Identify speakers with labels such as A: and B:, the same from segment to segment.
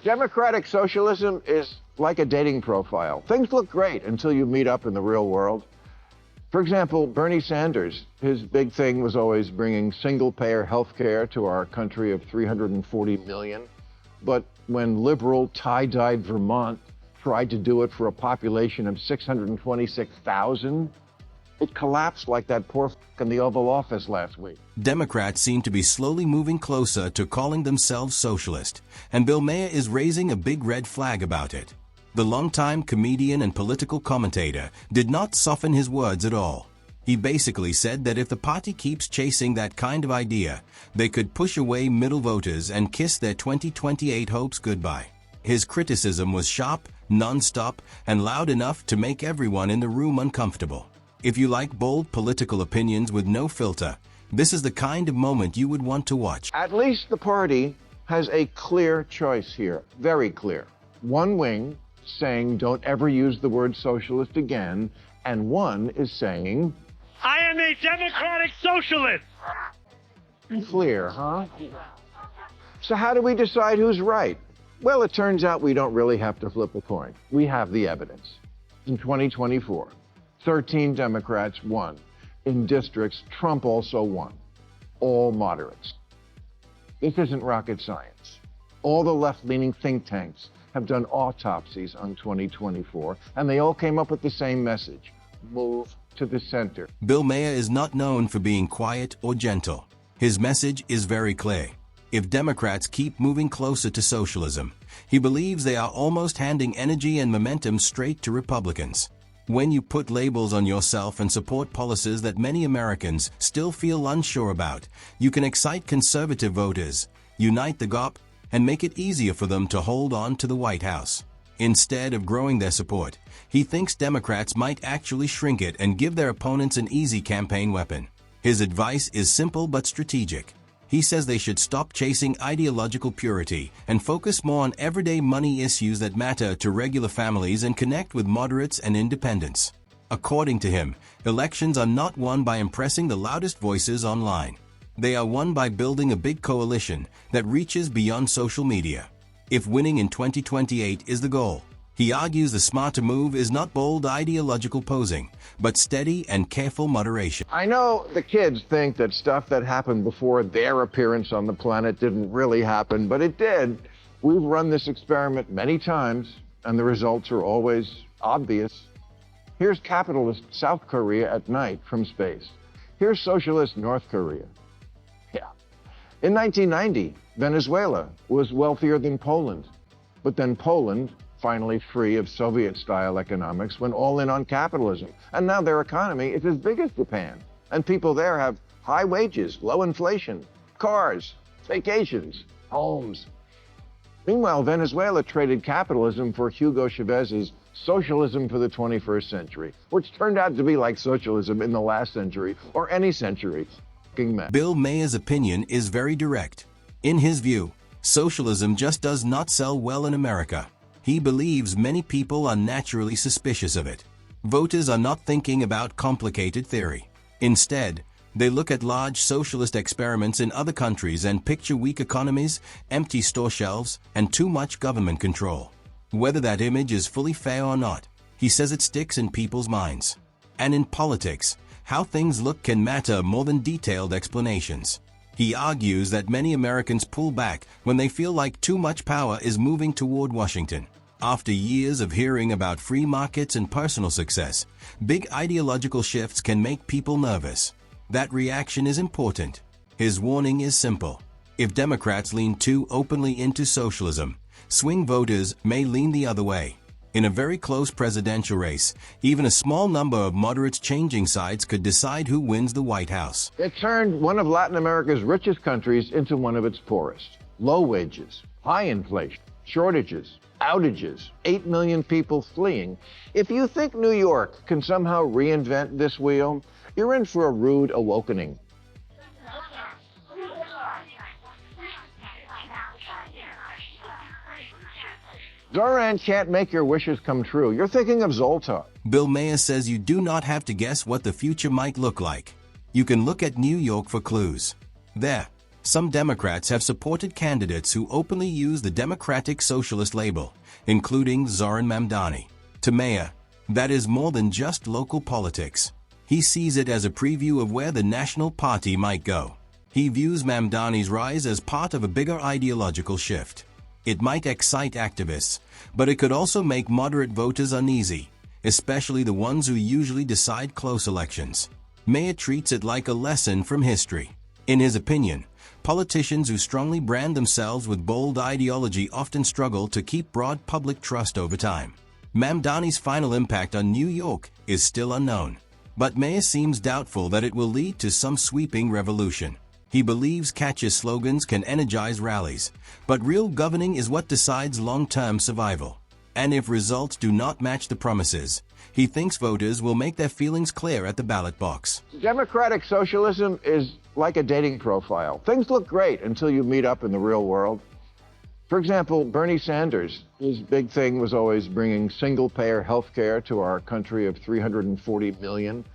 A: Democratic socialism is like a dating profile. Things look great until you meet up in the real world. For example, Bernie Sanders, his big thing was always bringing single-payer health care to our country of 340 million. But when liberal, tie-dyed Vermont tried to do it for a population of 626,000, it collapsed like that poor in the Oval Office last week.
B: Democrats seem to be slowly moving closer to calling themselves socialist, and Bill Maher is raising a big red flag about it. The longtime comedian and political commentator did not soften his words at all. He basically said that if the party keeps chasing that kind of idea, they could push away middle voters and kiss their 2028 hopes goodbye. His criticism was sharp, non-stop, and loud enough to make everyone in the room uncomfortable. If you like bold political opinions with no filter, this is the kind of moment you would want to watch.
A: At least the party has a clear choice here, very clear. One wing saying don't ever use the word socialist again, and one is saying,
C: I am a democratic socialist.
A: Clear, huh? So how do we decide who's right? Well, it turns out we don't really have to flip a coin. We have the evidence. In 2024, 13 Democrats won. In districts, Trump also won. All moderates. This isn't rocket science. All the left-leaning think tanks have done autopsies on 2024, and they all came up with the same message: move to the center.
B: Bill Maher is not known for being quiet or gentle. His message is very clear. If Democrats keep moving closer to socialism, he believes they are almost handing energy and momentum straight to Republicans. When you put labels on yourself and support policies that many Americans still feel unsure about, you can excite conservative voters, unite the GOP, and make it easier for them to hold on to the White House. Instead of growing their support, he thinks Democrats might actually shrink it and give their opponents an easy campaign weapon. His advice is simple but strategic. He says they should stop chasing ideological purity and focus more on everyday money issues that matter to regular families and connect with moderates and independents. According to him, elections are not won by impressing the loudest voices online. They are won by building a big coalition that reaches beyond social media. If winning in 2028 is the goal, he argues the smarter move is not bold ideological posing, but steady and careful moderation.
A: I know the kids think that stuff that happened before their appearance on the planet didn't really happen, but it did. We've run this experiment many times, and the results are always obvious. Here's capitalist South Korea at night from space. Here's socialist North Korea. Yeah. In 1990, Venezuela was wealthier than Poland, but then Poland, finally free of Soviet-style economics, went all in on capitalism. And now their economy is as big as Japan. And people there have high wages, low inflation, cars, vacations, homes. Meanwhile, Venezuela traded capitalism for Hugo Chavez's Socialism for the 21st Century, which turned out to be like socialism in the last century, or any century.
B: Bill Maher's opinion is very direct. In his view, socialism just does not sell well in America. He believes many people are naturally suspicious of it. Voters are not thinking about complicated theory. Instead, they look at large socialist experiments in other countries and picture weak economies, empty store shelves, and too much government control. Whether that image is fully fair or not, he says it sticks in people's minds. And in politics, how things look can matter more than detailed explanations. He argues that many Americans pull back when they feel like too much power is moving toward Washington. After years of hearing about free markets and personal success, big ideological shifts can make people nervous. That reaction is important. His warning is simple. If Democrats lean too openly into socialism, swing voters may lean the other way. In a very close presidential race, even a small number of moderates changing sides could decide who wins the White House.
A: It turned one of Latin America's richest countries into one of its poorest. Low wages, high inflation, shortages, outages, 8 million people fleeing. If you think New York can somehow reinvent this wheel, you're in for a rude awakening. Zoran can't make your wishes come true. You're thinking of Zoltar.
B: Bill Maher says you do not have to guess what the future might look like. You can look at New York for clues. There, Some Democrats have supported candidates who openly use the Democratic Socialist label, including Zoran Mamdani. To Maher, that is more than just local politics. He sees it as a preview of where the National Party might go. He views Mamdani's rise as part of a bigger ideological shift. It might excite activists, but it could also make moderate voters uneasy, especially the ones who usually decide close elections. Maher treats it like a lesson from history. In his opinion, politicians who strongly brand themselves with bold ideology often struggle to keep broad public trust over time. Mamdani's final impact on New York is still unknown, but Maher seems doubtful that it will lead to some sweeping revolution. He believes catchy slogans can energize rallies, but real governing is what decides long-term survival. And if results do not match the promises, he thinks voters will make their feelings clear at the ballot box.
A: Democratic socialism is like a dating profile. Things look great until you meet up in the real world. For example, Bernie Sanders, his big thing was always bringing single-payer health care to our country of 340 million.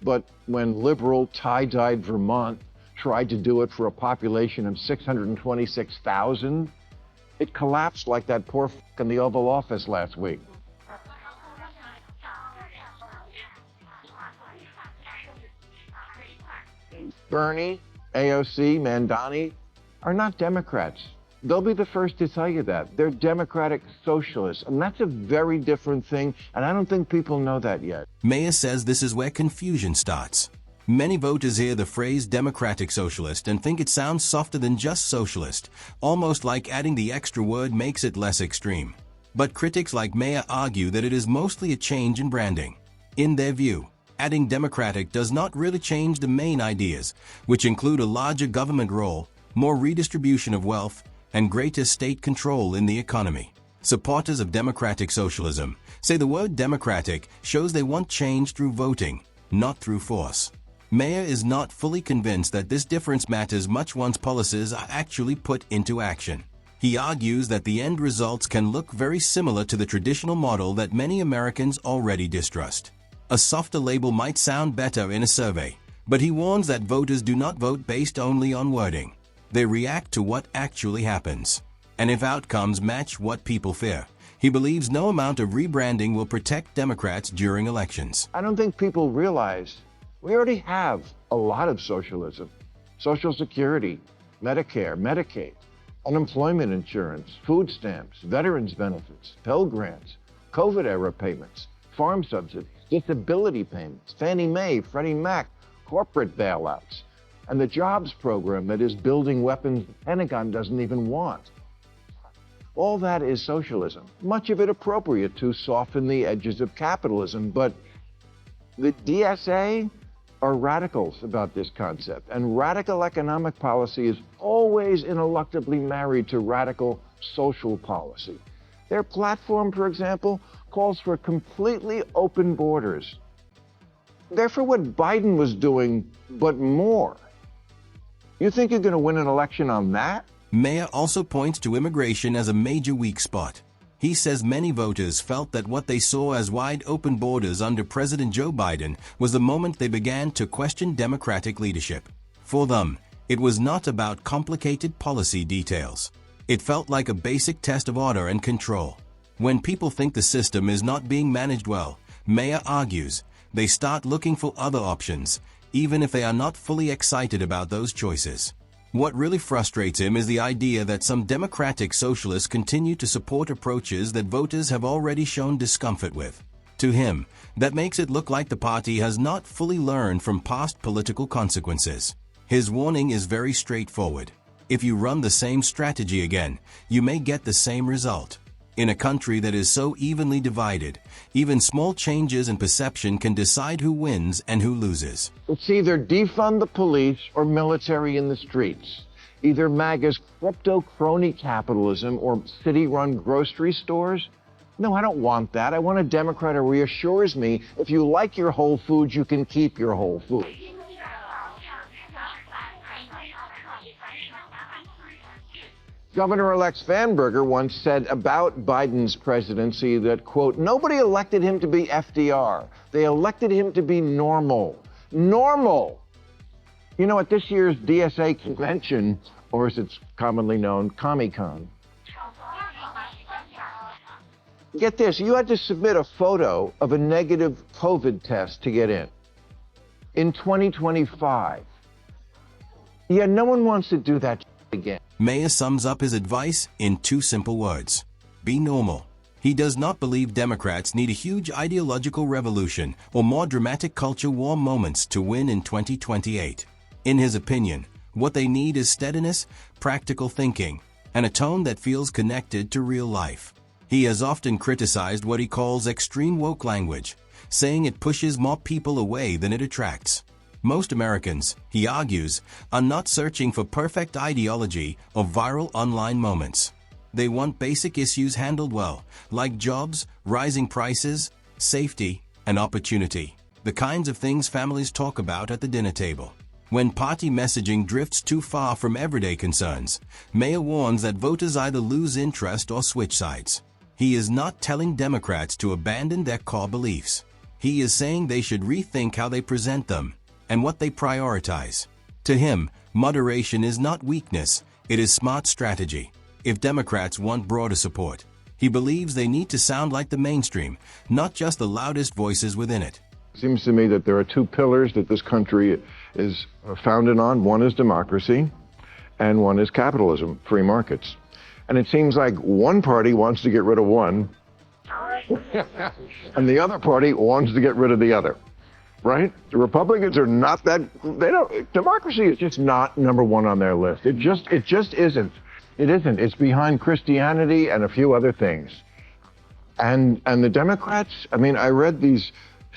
A: But when liberal, tie-dyed Vermont tried to do it for a population of 626,000, it collapsed like that poor f*** in the Oval Office last week. Bernie, AOC, Mamdani are not Democrats. They'll be the first to tell you that. They're Democratic Socialists, and that's a very different thing, and I don't think people know that yet.
B: Maher says this is where confusion starts. Many voters hear the phrase Democratic Socialist and think it sounds softer than just socialist, almost like adding the extra word makes it less extreme. But critics like Maher argue that it is mostly a change in branding. In their view, adding Democratic does not really change the main ideas, which include a larger government role, more redistribution of wealth, and greater state control in the economy. Supporters of democratic socialism say the word democratic shows they want change through voting, not through force. Maher is not fully convinced that this difference matters much once policies are actually put into action. He argues that the end results can look very similar to the traditional model that many Americans already distrust. A softer label might sound better in a survey, but he warns that voters do not vote based only on wording. They react to what actually happens. And if outcomes match what people fear, he believes no amount of rebranding will protect Democrats during elections.
A: I don't think people realize we already have a lot of socialism. Social Security, Medicare, Medicaid, unemployment insurance, food stamps, veterans benefits, Pell Grants, COVID-era payments, farm subsidies, disability payments, Fannie Mae, Freddie Mac, corporate bailouts, and the jobs program that is building weapons the Pentagon doesn't even want. All that is socialism, much of it appropriate to soften the edges of capitalism, but the DSA are radicals about this concept, and radical economic policy is always ineluctably married to radical social policy. Their platform, for example, calls for completely open borders. They're for what Biden was doing, but more. You think you're going to win an election on that?
B: Maher also points to immigration as a major weak spot. He says many voters felt that what they saw as wide open borders under President Joe Biden was the moment they began to question Democratic leadership. For them, it was not about complicated policy details. It felt like a basic test of order and control. When people think the system is not being managed well, Maher argues, they start looking for other options, even if they are not fully excited about those choices. What really frustrates him is the idea that some democratic socialists continue to support approaches that voters have already shown discomfort with. To him, that makes it look like the party has not fully learned from past political consequences. His warning is very straightforward. If you run the same strategy again, you may get the same result. In a country that is so evenly divided, even small changes in perception can decide who wins and who loses.
A: It's either defund the police or military in the streets. Either MAGA's crypto crony capitalism or city-run grocery stores. No, I don't want that. I want a Democrat who reassures me if you like your Whole Foods, you can keep your Whole Foods. Governor-elect Svanberger once said about Biden's presidency that, quote, nobody elected him to be FDR. They elected him to be normal. Normal! You know, at this year's DSA convention, or as it's commonly known, Comic-Con. Get this, you had to submit a photo of a negative COVID test to get in 2025. Yeah, no one wants to do that again.
B: Maher sums up his advice in 2 simple words: be normal. He does not believe Democrats need a huge ideological revolution or more dramatic culture war moments to win in 2028. In his opinion, what they need is steadiness, practical thinking, and a tone that feels connected to real life. He has often criticized what he calls extreme woke language, saying it pushes more people away than it attracts. Most Americans, he argues, are not searching for perfect ideology or viral online moments. They want basic issues handled well, like jobs, rising prices, safety, and opportunity, the kinds of things families talk about at the dinner table. When party messaging drifts too far from everyday concerns, Maher warns that voters either lose interest or switch sides. He is not telling Democrats to abandon their core beliefs. He is saying they should rethink how they present them and what they prioritize. To him, moderation is not weakness, it is smart strategy. If Democrats want broader support, he believes they need to sound like the mainstream, not just the loudest voices within it.
A: It seems to me that there are 2 pillars that this country is founded on. One is democracy, and one is capitalism, free markets. And it seems like one party wants to get rid of one, and the other party wants to get rid of the other, right? The Republicans are not that, democracy is just not number 1 on their list. It just isn't. It isn't. It's behind Christianity and a few other things. And the Democrats, I mean, I read these,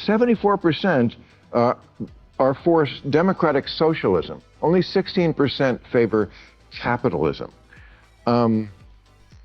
A: 74% are for democratic socialism. Only 16% favor capitalism.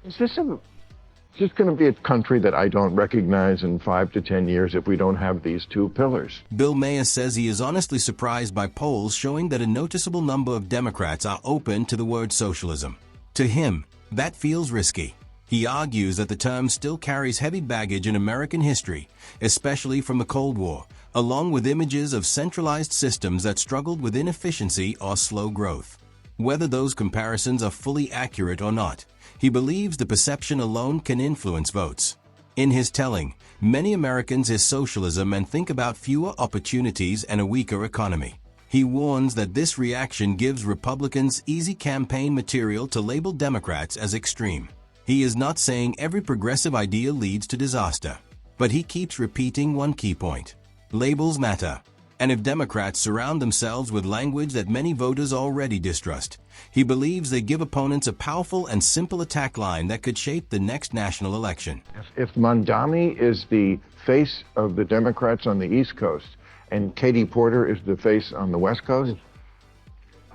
A: Is this going to be a country that I don't recognize in 5 to 10 years if we don't have these 2 pillars?
B: Bill Maher says he is honestly surprised by polls showing that a noticeable number of Democrats are open to the word socialism. To him, that feels risky. He argues that the term still carries heavy baggage in American history, especially from the Cold War, along with images of centralized systems that struggled with inefficiency or slow growth. Whether those comparisons are fully accurate or not, he believes the perception alone can influence votes. In his telling, many Americans is socialism and think about fewer opportunities and a weaker economy. He warns that this reaction gives Republicans easy campaign material to label Democrats as extreme. He is not saying every progressive idea leads to disaster, but he keeps repeating one key point: labels matter. And if Democrats surround themselves with language that many voters already distrust, he believes they give opponents a powerful and simple attack line that could shape the next national election.
A: If Mondani is the face of the Democrats on the East Coast and Katie Porter is the face on the West Coast,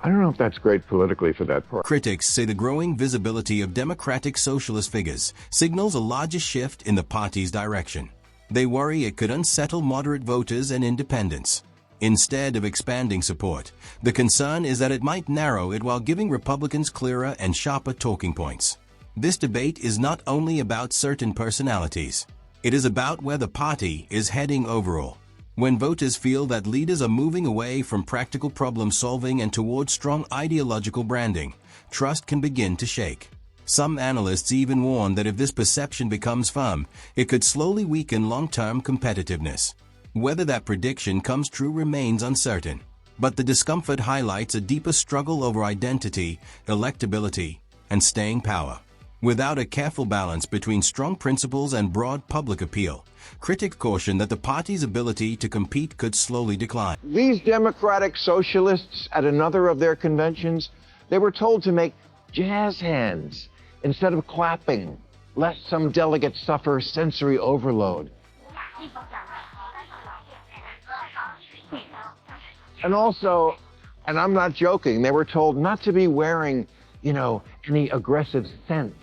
A: I don't know if that's great politically for that party.
B: Critics say the growing visibility of Democratic socialist figures signals a larger shift in the party's direction. They worry it could unsettle moderate voters and independents. Instead of expanding support, the concern is that it might narrow it while giving Republicans clearer and sharper talking points. This debate is not only about certain personalities. It is about where the party is heading overall. When voters feel that leaders are moving away from practical problem solving and towards strong ideological branding, trust can begin to shake. Some analysts even warn that if this perception becomes firm, it could slowly weaken long-term competitiveness. Whether that prediction comes true remains uncertain, but the discomfort highlights a deeper struggle over identity, electability, and staying power. Without a careful balance between strong principles and broad public appeal, critics caution that the party's ability to compete could slowly decline.
A: These democratic socialists at another of their conventions, they were told to make jazz hands instead of clapping, lest some delegates suffer sensory overload. And also, and I'm not joking, they were told not to be wearing, any aggressive scents.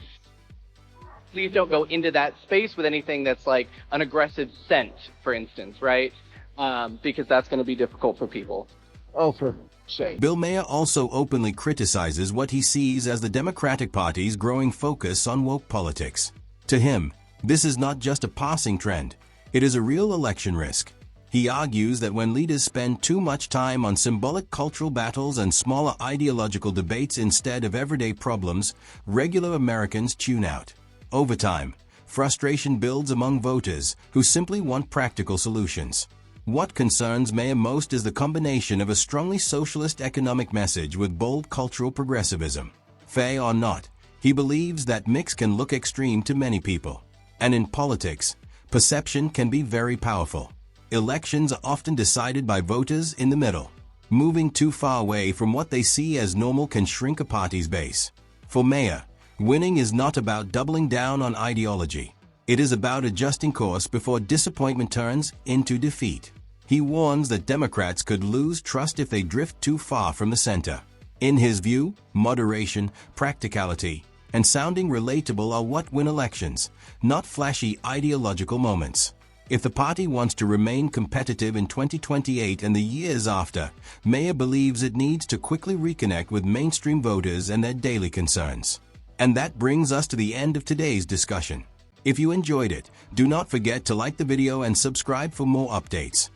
D: Please don't go into that space with anything that's like an aggressive scent, for instance, right? Because that's going to be difficult for people.
A: Oh, for sake.
B: Bill Maher also openly criticizes what he sees as the Democratic Party's growing focus on woke politics. To him, this is not just a passing trend, it is a real election risk. He argues that when leaders spend too much time on symbolic cultural battles and smaller ideological debates instead of everyday problems, regular Americans tune out. Over time, frustration builds among voters who simply want practical solutions. What concerns Maher most is the combination of a strongly socialist economic message with bold cultural progressivism. Fair or not, he believes that mix can look extreme to many people. And in politics, perception can be very powerful. Elections are often decided by voters in the middle. Moving too far away from what they see as normal can shrink a party's base. For Maher, winning is not about doubling down on ideology. It is about adjusting course before disappointment turns into defeat. He warns that Democrats could lose trust if they drift too far from the center. In his view, moderation, practicality, and sounding relatable are what win elections, not flashy ideological moments. If the party wants to remain competitive in 2028 and the years after, Maher believes it needs to quickly reconnect with mainstream voters and their daily concerns. And that brings us to the end of today's discussion. If you enjoyed it, do not forget to like the video and subscribe for more updates.